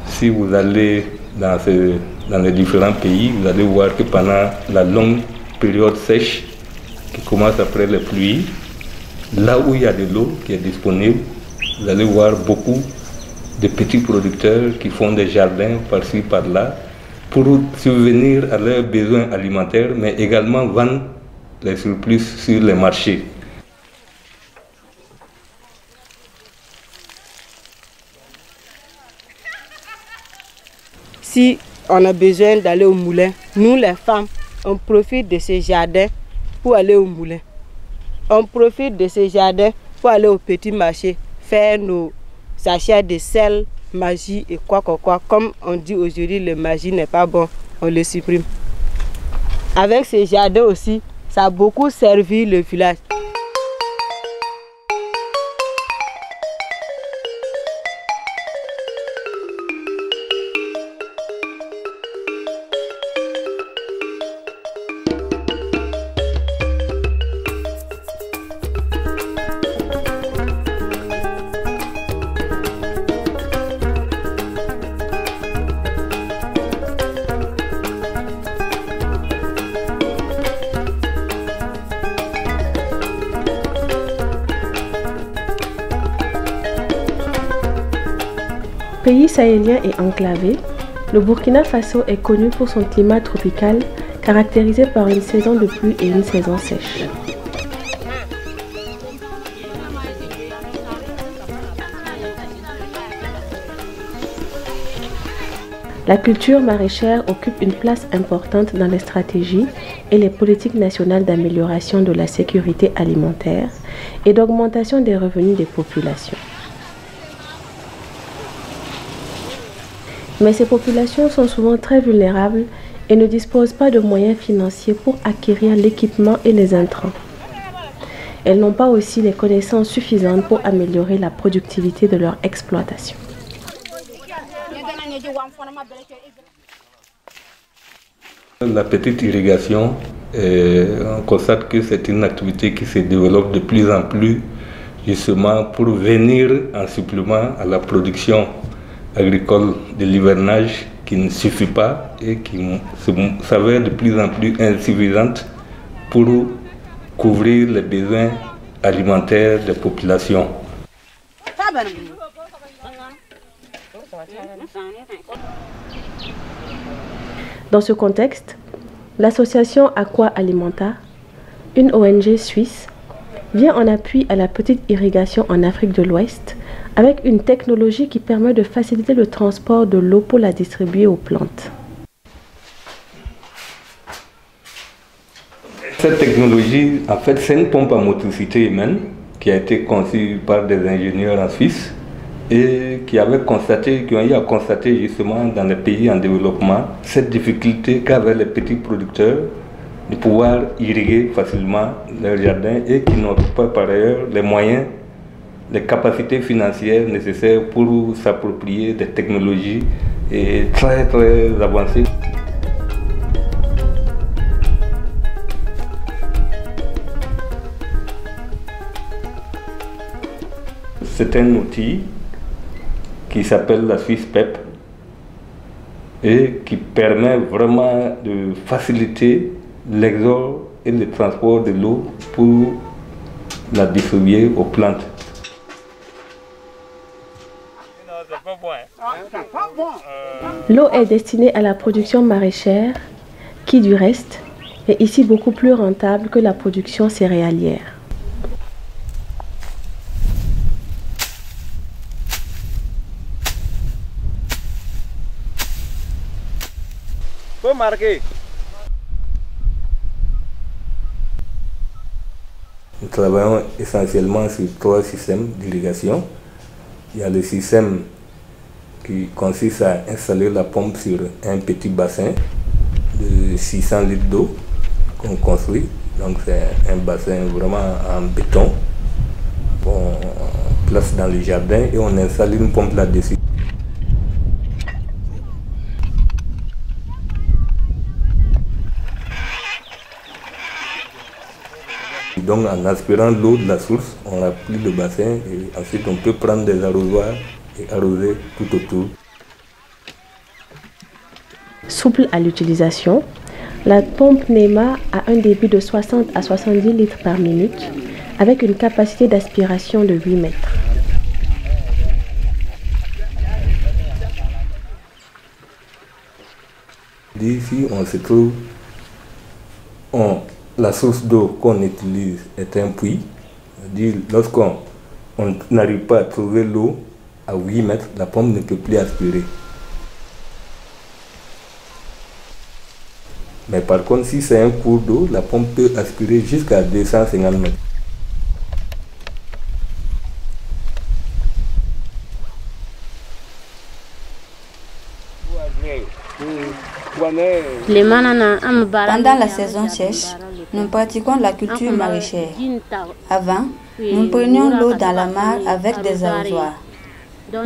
Si vous allez dans les différents pays, vous allez voir que pendant la longue période sèche qui commence après les pluies, là où il y a de l'eau qui est disponible, vous allez voir beaucoup de petits producteurs qui font des jardins par-ci, par-là, pour subvenir à leurs besoins alimentaires, mais également vendre les surplus sur les marchés. Si on a besoin d'aller au moulin, nous les femmes, on profite de ces jardins pour aller au moulin. On profite de ces jardins pour aller au petit marché, faire nos achats de sel, magie et quoi. Comme on dit aujourd'hui, le magie n'est pas bon, on le supprime. Avec ces jardins aussi, ça a beaucoup servi le village. Pays sahélien et enclavé, le Burkina Faso est connu pour son climat tropical caractérisé par une saison de pluie et une saison sèche. La culture maraîchère occupe une place importante dans les stratégies et les politiques nationales d'amélioration de la sécurité alimentaire et d'augmentation des revenus des populations. Mais ces populations sont souvent très vulnérables et ne disposent pas de moyens financiers pour acquérir l'équipement et les intrants. Elles n'ont pas aussi les connaissances suffisantes pour améliorer la productivité de leur exploitation. La petite irrigation, on constate que c'est une activité qui se développe de plus en plus justement pour venir en supplément à la production agricole de l'hivernage qui ne suffit pas et qui s'avère de plus en plus insuffisante pour couvrir les besoins alimentaires des populations. Dans ce contexte, l'association Aqua Alimenta, une ONG suisse, vient en appui à la petite irrigation en Afrique de l'Ouest avec une technologie qui permet de faciliter le transport de l'eau pour la distribuer aux plantes. Cette technologie, en fait, c'est une pompe à motricité humaine qui a été conçue par des ingénieurs en Suisse et qui ont eu à constater justement dans les pays en développement cette difficulté qu'avaient les petits producteurs de pouvoir irriguer facilement leurs jardins et qui n'ont pas par ailleurs les moyens, les capacités financières nécessaires pour s'approprier des technologies très avancées. C'est un outil qui s'appelle la Swiss PEP et qui permet vraiment de faciliter l'exode et le transport de l'eau pour la distribuer aux plantes. L'eau est destinée à la production maraîchère qui, du reste, est ici beaucoup plus rentable que la production céréalière. Nous travaillons essentiellement sur 3 systèmes d'irrigation. Il y a le système qui consiste à installer la pompe sur un petit bassin de 600 litres d'eau qu'on construit. Donc c'est un bassin vraiment en béton qu'on place dans le jardin et on installe une pompe là-dessus. Donc en aspirant l'eau de la source, on remplit le bassin et ensuite on peut prendre des arrosoirs et arroser tout autour. Souple à l'utilisation, la pompe NEMA a un débit de 60 à 70 litres par minute avec une capacité d'aspiration de 8 mètres. Ici, on se trouve, la source d'eau qu'on utilise est un puits. Lorsqu'on n'arrive pas à trouver l'eau à 8 mètres, la pompe ne peut plus aspirer. Mais par contre, si c'est un cours d'eau, la pompe peut aspirer jusqu'à 250 mètres. Pendant la saison sèche, nous pratiquons la culture maraîchère. Avant, nous prenions l'eau dans la mare avec des arrosoirs.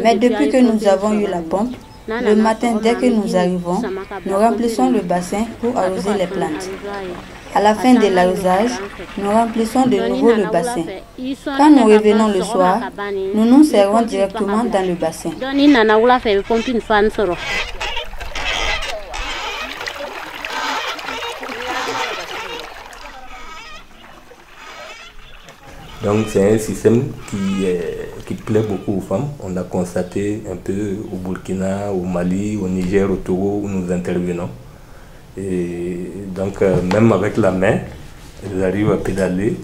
Mais depuis que nous avons eu la pompe, le matin, dès que nous arrivons, nous remplissons le bassin pour arroser les plantes. À la fin de l'arrosage, nous remplissons de nouveau le bassin. Quand nous revenons le soir, nous nous servons directement dans le bassin. Donc c'est un système qui plaît beaucoup aux femmes. On a constaté un peu au Burkina, au Mali, au Niger, au Togo où nous intervenons. Et donc même avec la main, elles arrivent à pédaler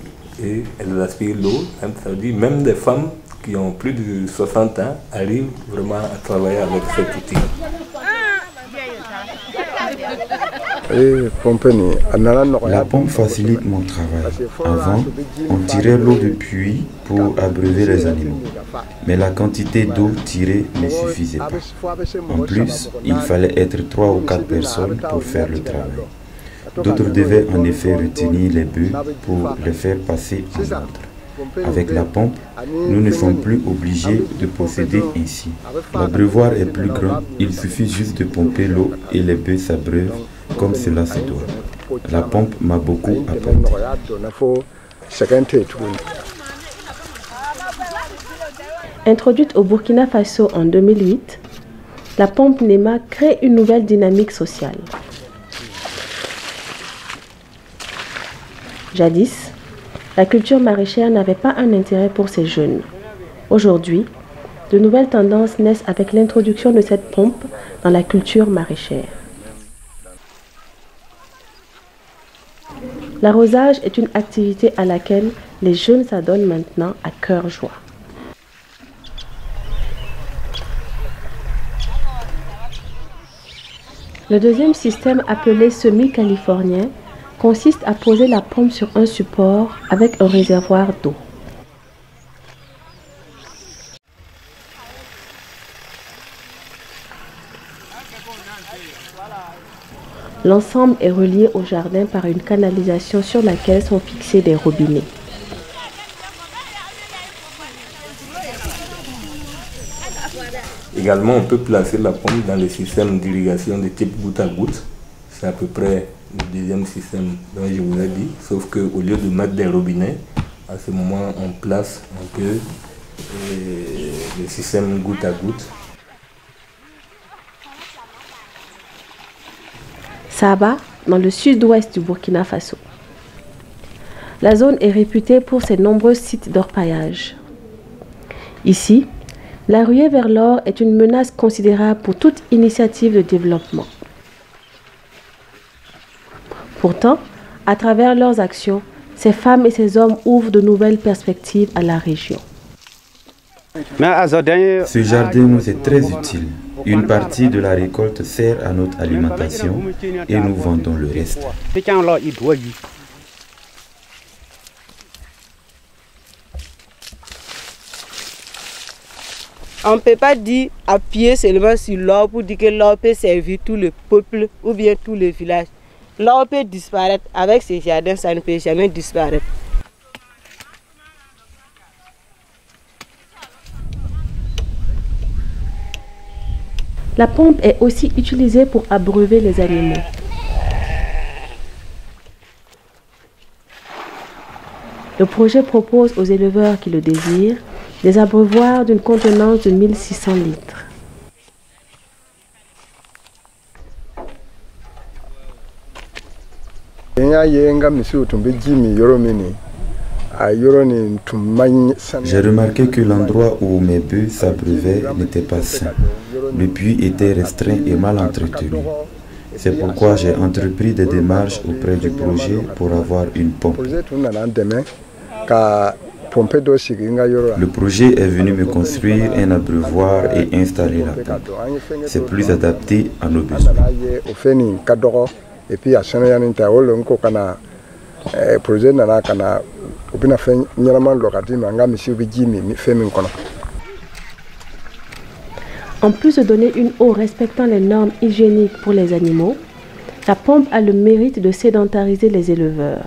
et elles aspirent l'eau. Ça veut dire même des femmes qui ont plus de 60 ans arrivent vraiment à travailler avec cet outil. La pompe facilite mon travail. Avant, on tirait l'eau du puits pour abreuver les animaux. Mais la quantité d'eau tirée ne suffisait pas. En plus, il fallait être 3 ou 4 personnes pour faire le travail. D'autres devaient en effet retenir les bœufs pour les faire passer en ordre. Avec la pompe, nous ne sommes plus obligés de procéder ainsi. L'abreuvoir est plus grand, il suffit juste de pomper l'eau et les bœufs s'abreuvent comme cela se doit. La pompe m'a beaucoup apporté. Introduite au Burkina Faso en 2008, la pompe NEMA crée une nouvelle dynamique sociale. Jadis, la culture maraîchère n'avait pas un intérêt pour ces jeunes. Aujourd'hui, de nouvelles tendances naissent avec l'introduction de cette pompe dans la culture maraîchère. L'arrosage est une activité à laquelle les jeunes s'adonnent maintenant à cœur joie. Le deuxième système, appelé semi-californien, consiste à poser la pompe sur un support avec un réservoir d'eau. L'ensemble est relié au jardin par une canalisation sur laquelle sont fixés des robinets. Également, on peut placer la pompe dans le système d'irrigation de type goutte à goutte. C'est à peu près le deuxième système dont je vous ai dit, sauf qu'au lieu de mettre des robinets, à ce moment, on place un peu le système goutte à goutte. Saba, dans le sud-ouest du Burkina Faso. La zone est réputée pour ses nombreux sites d'orpaillage. Ici, la ruée vers l'or est une menace considérable pour toute initiative de développement. Pourtant, à travers leurs actions, ces femmes et ces hommes ouvrent de nouvelles perspectives à la région. Ce jardin nous est très utile. Une partie de la récolte sert à notre alimentation et nous vendons le reste. On ne peut pas dire appuyer seulement sur l'or pour dire que l'or peut servir tout le peuple ou bien tout le village. L'or peut disparaître. Avec ces jardins, ça ne peut jamais disparaître. La pompe est aussi utilisée pour abreuver les animaux. Le projet propose aux éleveurs qui le désirent des abreuvoirs d'une contenance de 1600 litres. J'ai remarqué que l'endroit où mes bœufs s'abreuvaient n'était pas sain. Le puits était restreint et mal entretenu. C'est pourquoi j'ai entrepris des démarches auprès du projet pour avoir une pompe. Le projet est venu me construire un abreuvoir et installer la pompe. C'est plus adapté à nos besoins. En plus de donner une eau respectant les normes hygiéniques pour les animaux, la pompe a le mérite de sédentariser les éleveurs.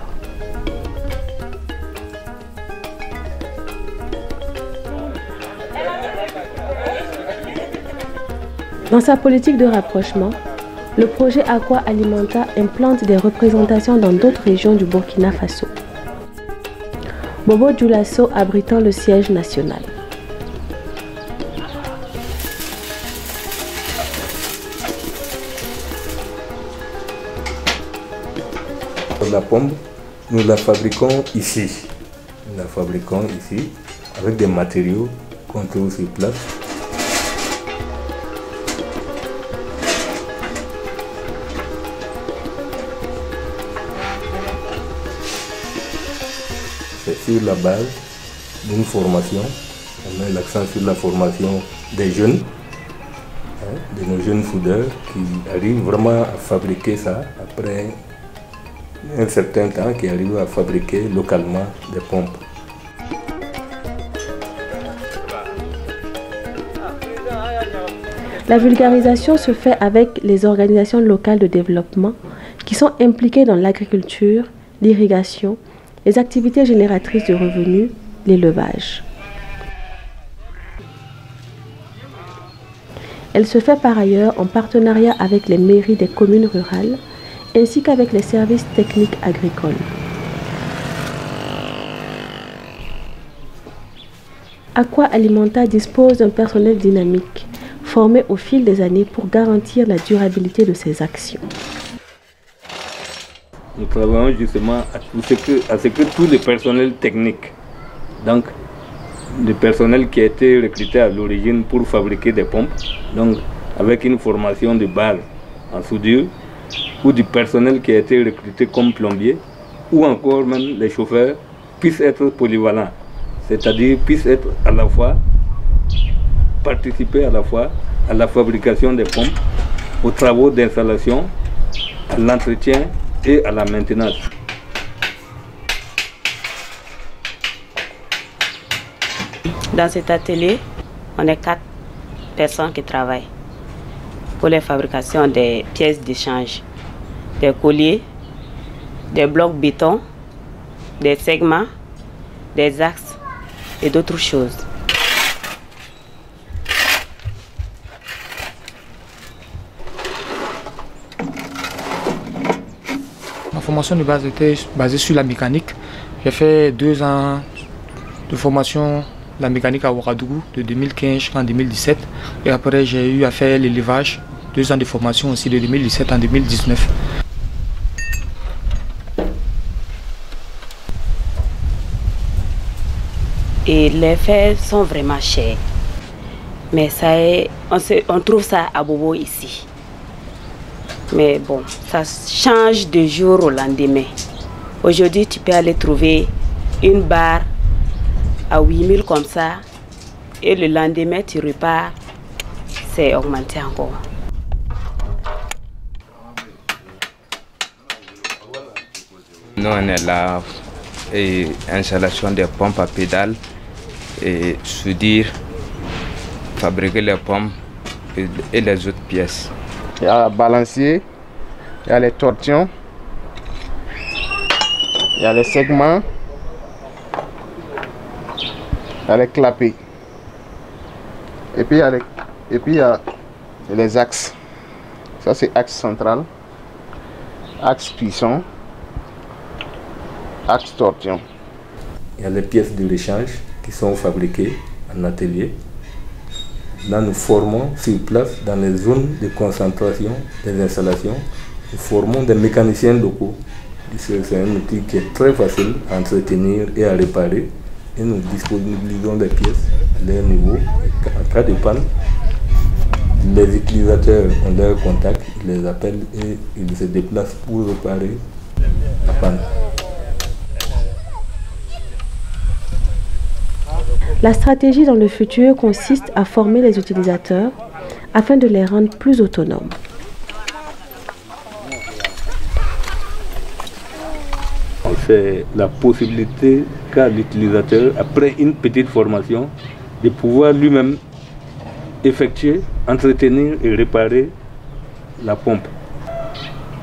Dans sa politique de rapprochement, le projet Aqua Alimenta implante des représentations dans d'autres régions du Burkina Faso. Bobo Dioulasso abritant le siège national. La pompe, nous la fabriquons ici. Nous la fabriquons ici avec des matériaux qu'on trouve sur place. C'est sur la base d'une formation. On met l'accent sur la formation des jeunes, de nos jeunes foodeurs qui arrivent vraiment à fabriquer ça après un certain temps, qui arrivent à fabriquer localement des pompes. La vulgarisation se fait avec les organisations locales de développement qui sont impliquées dans l'agriculture, l'irrigation, les activités génératrices de revenus, l'élevage. Elle se fait par ailleurs en partenariat avec les mairies des communes rurales ainsi qu'avec les services techniques agricoles. Aqua Alimenta dispose d'un personnel dynamique, formé au fil des années pour garantir la durabilité de ses actions. Nous travaillons justement à ce que tout le personnel technique, donc le personnel qui a été recruté à l'origine pour fabriquer des pompes, donc avec une formation de base en soudure, ou du personnel qui a été recruté comme plombier, ou encore même les chauffeurs, puissent être polyvalents, c'est-à-dire puissent être à la fois, participer à la fois à la fabrication des pompes, aux travaux d'installation, à l'entretien et à la maintenance. Dans cet atelier, on est 4 personnes qui travaillent pour la fabrication des pièces d'échange, des colliers, des blocs béton, des segments, des axes et d'autres choses. Ma formation de base était basée sur la mécanique. J'ai fait 2 ans de formation la mécanique à Ouagadougou de 2015 jusqu'en 2017. Et après, j'ai eu à faire l'élevage, 2 ans de formation aussi de 2017 en 2019. Et les fers sont vraiment chers. Mais ça est, on trouve ça à Bobo ici. Mais bon, ça change de jour au lendemain. Aujourd'hui, tu peux aller trouver une barre à 8000 comme ça. Et le lendemain, tu repars, c'est augmenté encore. Nous, on est là, et installation des pompes à pédales, et soudure, fabriquer les pompes et les autres pièces. Il y a le balancier, il y a les torsions, il y a les segments, il y a les clapets. Et puis il y a les axes. Ça c'est axe central, axe cuisson, axe torsion. Il y a les pièces de rechange qui sont fabriquées en atelier. Là, nous formons sur place, dans les zones de concentration des installations, nous formons des mécaniciens locaux. C'est un outil qui est très facile à entretenir et à réparer. Et nous disponibilisons les pièces à leur niveau. En cas de panne, les utilisateurs ont leur contact, ils les appellent et ils se déplacent pour réparer la panne. La stratégie dans le futur consiste à former les utilisateurs afin de les rendre plus autonomes. C'est la possibilité qu'a l'utilisateur, après une petite formation, de pouvoir lui-même effectuer, entretenir et réparer la pompe.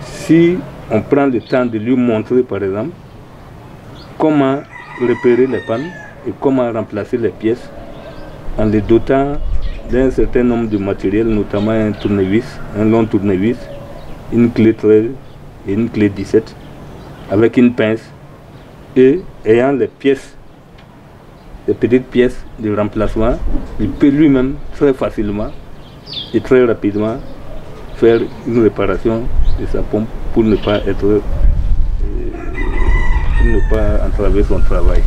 Si on prend le temps de lui montrer, par exemple, comment repérer les pannes et comment remplacer les pièces en les dotant d'un certain nombre de matériel, notamment un tournevis, un long tournevis, une clé 13 et une clé 17, avec une pince, et ayant les pièces, les petites pièces de remplacement, il peut lui-même très facilement et très rapidement faire une réparation de sa pompe pour ne pas entraver son travail.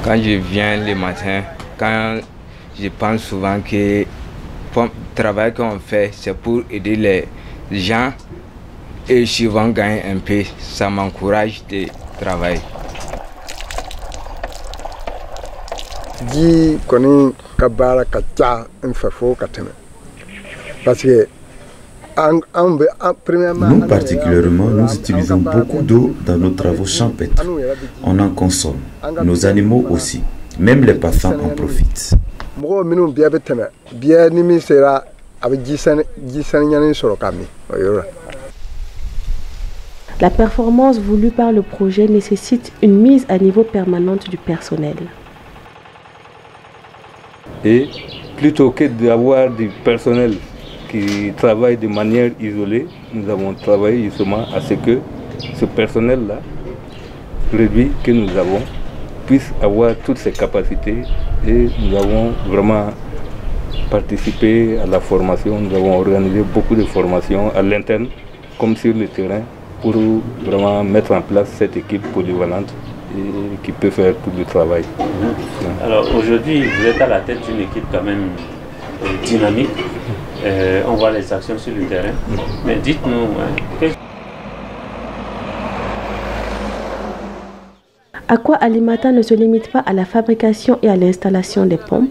Quand je viens le matin, quand je pense souvent que le travail qu'on fait, c'est pour aider les gens et souvent gagner un peu, ça m'encourage de travailler. Nous particulièrement, nous utilisons beaucoup d'eau dans nos travaux champêtres. On en consomme. Nos animaux aussi. Même les passants en profitent. La performance voulue par le projet nécessite une mise à niveau permanente du personnel. Et plutôt que d'avoir du personnel qui travaille de manière isolée, nous avons travaillé justement à ce que ce personnel-là, réduit que nous avons, puisse avoir toutes ses capacités, et nous avons vraiment participé à la formation. Nous avons organisé beaucoup de formations à l'interne comme sur le terrain pour vraiment mettre en place cette équipe polyvalente et qui peut faire tout le travail. Alors aujourd'hui, vous êtes à la tête d'une équipe quand même dynamique. On voit les actions sur le terrain. Mais dites-nous, Aqua Alimenta ne se limite pas à la fabrication et à l'installation des pompes.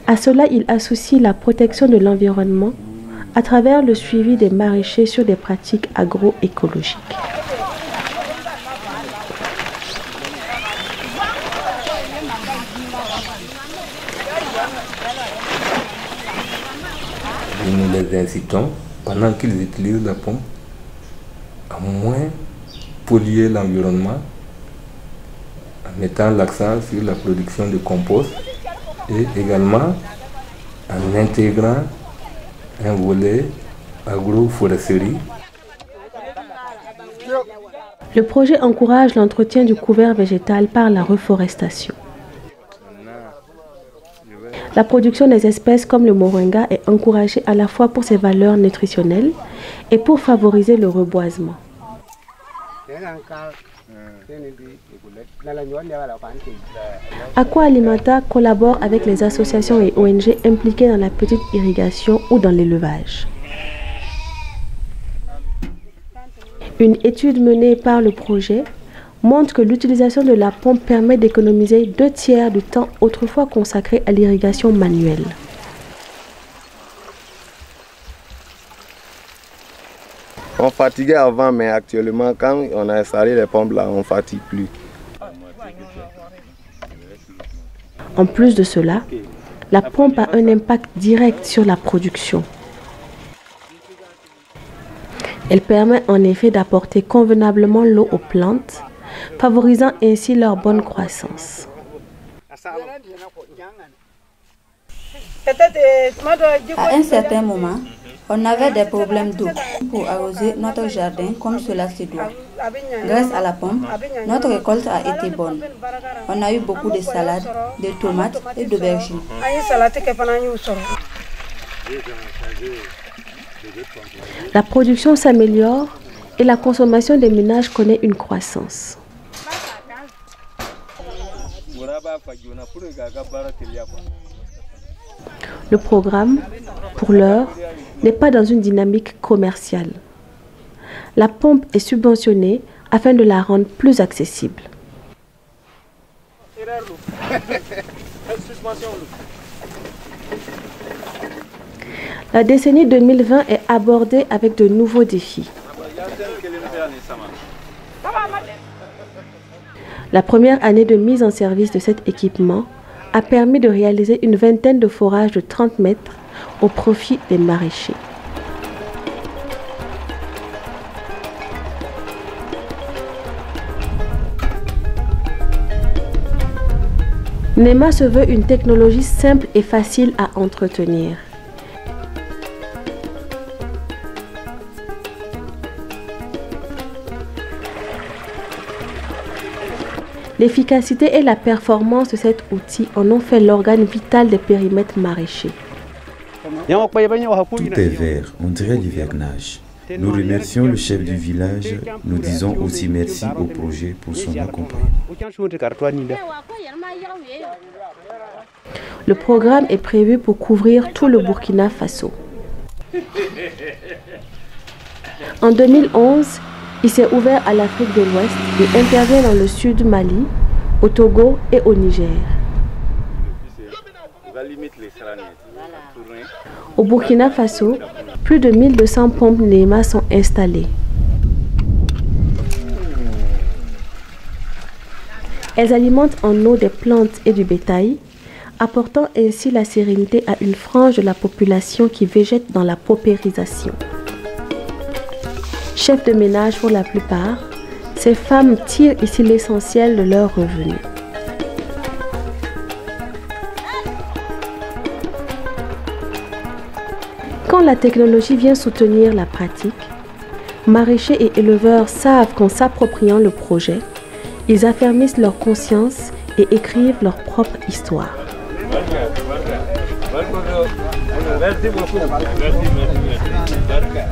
À cela, il associe la protection de l'environnement à travers le suivi des maraîchers sur des pratiques agroécologiques. Nous les incitons, pendant qu'ils utilisent la pompe, à moins polluer l'environnement en mettant l'accent sur la production de compost et également en intégrant un volet agroforesterie. Le projet encourage l'entretien du couvert végétal par la reforestation. La production des espèces comme le moringa est encouragée à la fois pour ses valeurs nutritionnelles et pour favoriser le reboisement. Aqua Alimenta collabore avec les associations et ONG impliquées dans la petite irrigation ou dans l'élevage. Une étude menée par le projet montre que l'utilisation de la pompe permet d'économiser 2/3 du temps autrefois consacré à l'irrigation manuelle. On fatiguait avant, mais actuellement, quand on a installé les pompes là, on ne fatigue plus. En plus de cela, la pompe a un impact direct sur la production. Elle permet en effet d'apporter convenablement l'eau aux plantes, favorisant ainsi leur bonne croissance. À un certain moment, on avait des problèmes d'eau pour arroser notre jardin comme cela se doit. Grâce à la pompe, notre récolte a été bonne. On a eu beaucoup de salades, de tomates et d'aubergines. La production s'améliore et la consommation des ménages connaît une croissance. Le programme, pour l'heure, n'est pas dans une dynamique commerciale. La pompe est subventionnée afin de la rendre plus accessible. La décennie 2020 est abordée avec de nouveaux défis. La première année de mise en service de cet équipement a permis de réaliser une vingtaine de forages de 30 mètres au profit des maraîchers. NEMA se veut une technologie simple et facile à entretenir. L'efficacité et la performance de cet outil en ont fait l'organe vital des périmètres maraîchers. Tout est vert, on dirait l'hivernage. Nous remercions le chef du village, nous disons aussi merci au projet pour son accompagnement. Le programme est prévu pour couvrir tout le Burkina Faso. En 2011, il s'est ouvert à l'Afrique de l'Ouest et intervient dans le sud du Mali, au Togo et au Niger. Au Burkina Faso, plus de 1200 pompes NEMA sont installées. Elles alimentent en eau des plantes et du bétail, apportant ainsi la sérénité à une frange de la population qui végète dans la paupérisation. Chefs de ménage pour la plupart, ces femmes tirent ici l'essentiel de leurs revenus. Quand la technologie vient soutenir la pratique, maraîchers et éleveurs savent qu'en s'appropriant le projet, ils affermissent leur conscience et écrivent leur propre histoire. Merci beaucoup. Merci.